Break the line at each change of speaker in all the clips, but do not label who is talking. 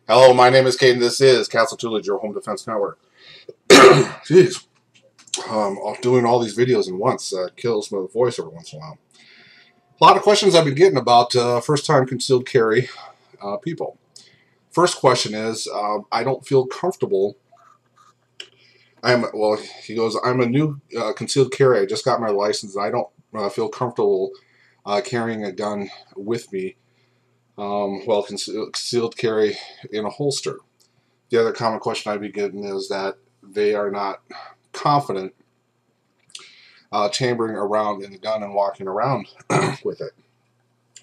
Hello, my name is Caden. This is Castle Tutelage, your home defense network. Jeez, doing all these videos in once kills my voice every once in a while. A lot of questions I've been getting about first-time concealed carry people. First question is, I don't feel comfortable. He goes, I'm a new concealed carry. I just got my license. And I don't feel comfortable carrying a gun with me. Concealed carry in a holster. The other common question I'd be getting is that they are not confident chambering around in the gun and walking around with it.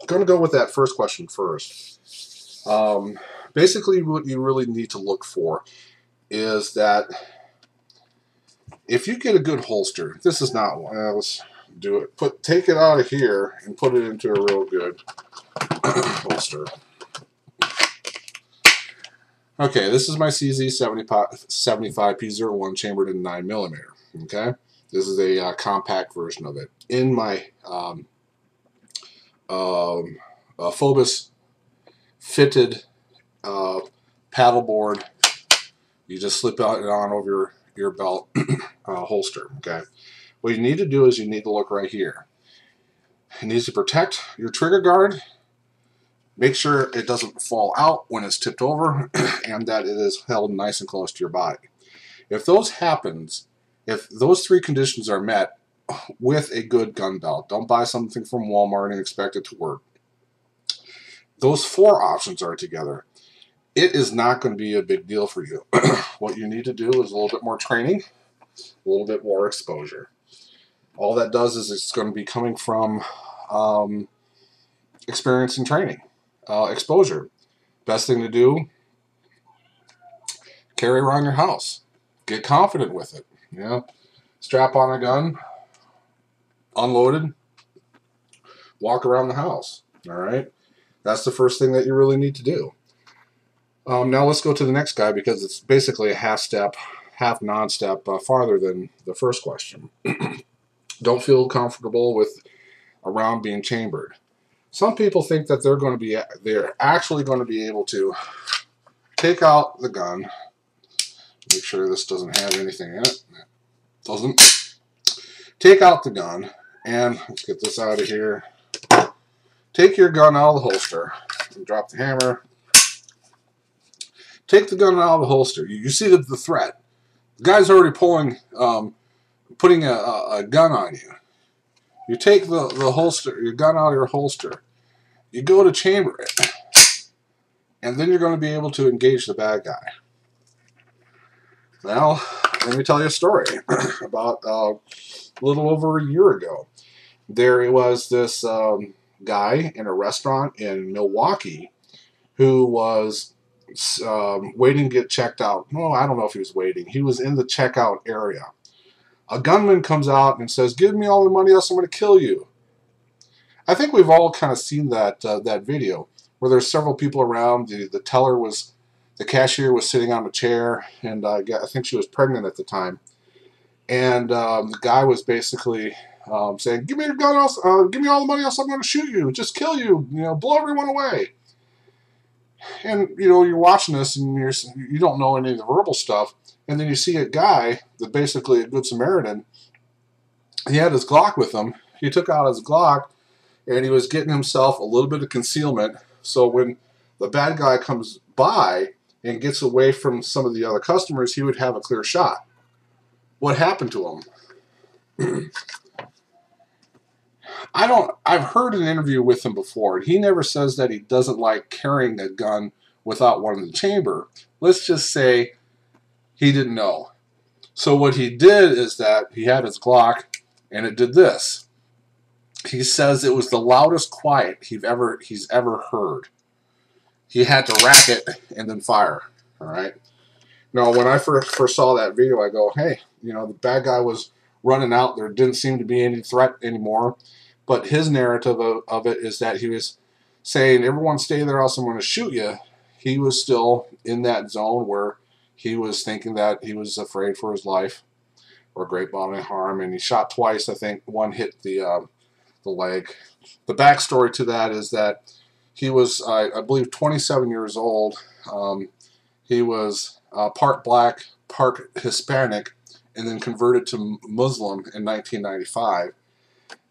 I'm going to go with that first question first. Basically, what you really need to look for is that if you get a good holster, this is not one. Let's do it. Take it out of here and put it into a real good holster. Okay, this is my CZ75 P01 chambered in 9mm. Okay, this is a compact version of it. In my Phobos fitted paddleboard, you just slip it on over your belt holster. Okay, what you need to do is you need to look right here. It needs to protect your trigger guard. Make sure it doesn't fall out when it's tipped over and that it is held nice and close to your body. If those three conditions are met with a good gun belt, don't buy something from Walmart and expect it to work. Those four options are together. It is not going to be a big deal for you. What you need to do is a little bit more training, a little bit more exposure. All that does is it's going to be coming from experience and training. Exposure. Best thing to do, carry around your house. Get confident with it. You know, strap on a gun, unloaded, walk around the house. All right, that's the first thing that you really need to do. Now let's go to the next guy because it's basically a half non-step farther than the first question. Don't feel comfortable with around being chambered. Some people think that they're actually going to be able to take out the gun. Make sure this doesn't have anything in it. It doesn't. Take out the gun, and let's get this out of here. Take your gun out of the holster. Drop the hammer. Take the gun out of the holster. You see the threat. The guy's already putting a gun on you. You take the holster, your gun out of your holster. You go to chamber it, and then you're going to be able to engage the bad guy. Now, let me tell you a story about a little over a year ago. There was this guy in a restaurant in Milwaukee who was waiting to get checked out. Well, I don't know if he was waiting. He was in the checkout area. A gunman comes out and says, "Give me all the money else I'm going to kill you." I think we've all kind of seen that video where there's several people around. The cashier was sitting on a chair, and I think she was pregnant at the time. And the guy was basically saying, "Give me your gun, else, give me all the money, else I'm going to shoot you, just kill you, blow everyone away." And you're watching this, and you don't know any of the verbal stuff, and then you see a guy that basically a good Samaritan. He had his Glock with him. He took out his Glock, and he was getting himself a little bit of concealment, so when the bad guy comes by and gets away from some of the other customers, he would have a clear shot. What happened to him? I've heard an interview with him before. He never says that he doesn't like carrying a gun without one in the chamber. Let's just say he didn't know. So what he did is that he had his Glock, and it did this. He says it was the loudest quiet he's ever heard. He had to rack it and then fire. All right. Now, when I first saw that video, I go, "Hey, the bad guy was running out. There didn't seem to be any threat anymore." But his narrative of it is that he was saying, "Everyone stay there, else I'm going to shoot you." He was still in that zone where he was thinking that he was afraid for his life or great bodily harm, and he shot twice. I think one hit the leg. The backstory to that is that He was, I believe, 27 years old. He was part black, part Hispanic, and then converted to Muslim in 1995.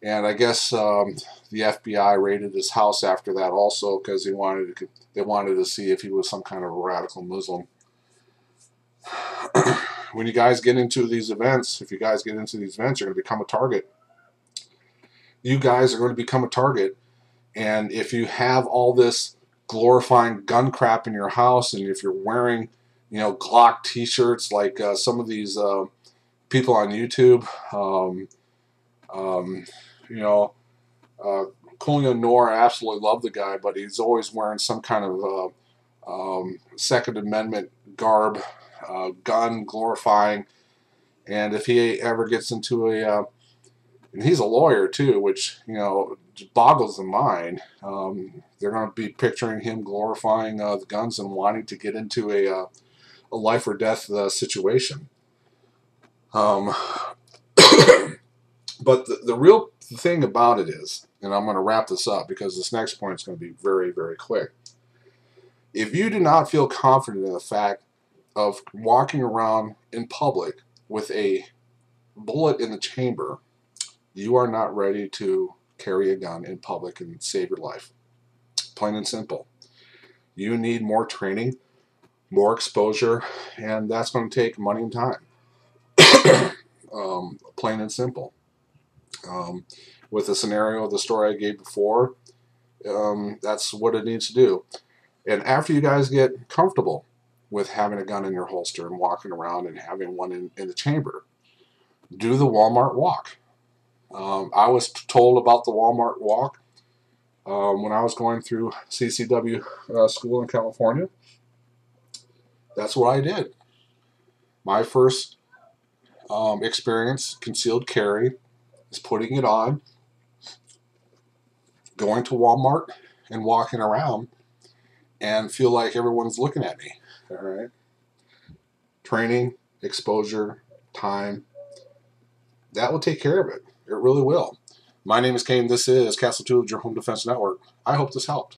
And I guess the FBI raided his house after that also because they wanted to see if he was some kind of a radical Muslim. When you guys get into these events, if you guys get into these events, you're going to become a target. You guys are going to become a target. And if you have all this glorifying gun crap in your house, and if you're wearing, you know, Glock t-shirts like some of these people on YouTube, you know, Coolio Noor, I absolutely love the guy, but he's always wearing some kind of Second Amendment garb, gun glorifying. And if he ever gets into a, and he's a lawyer too, which, you know, boggles the mind. They're going to be picturing him glorifying the guns and wanting to get into a life or death situation. But the real thing about it is, and I'm going to wrap this up because this next point is going to be very, very quick. If you do not feel confident in the fact of walking around in public with a bullet in the chamber, you are not ready to carry a gun in public and save your life. Plain and simple. You need more training, more exposure, and that's going to take money and time. Plain and simple. With the scenario, the story I gave before, that's what it needs to do. And after you guys get comfortable with having a gun in your holster and walking around and having one in the chamber, do the Walmart walk. I was told about the Walmart walk when I was going through CCW school in California. That's what I did. My first experience concealed carry is putting it on, going to Walmart and walking around and feel like everyone's looking at me. All right. Training, exposure, time, that will take care of it. It really will. My name is Kane. This is Castle 2 of your Home Defense Network. I hope this helped.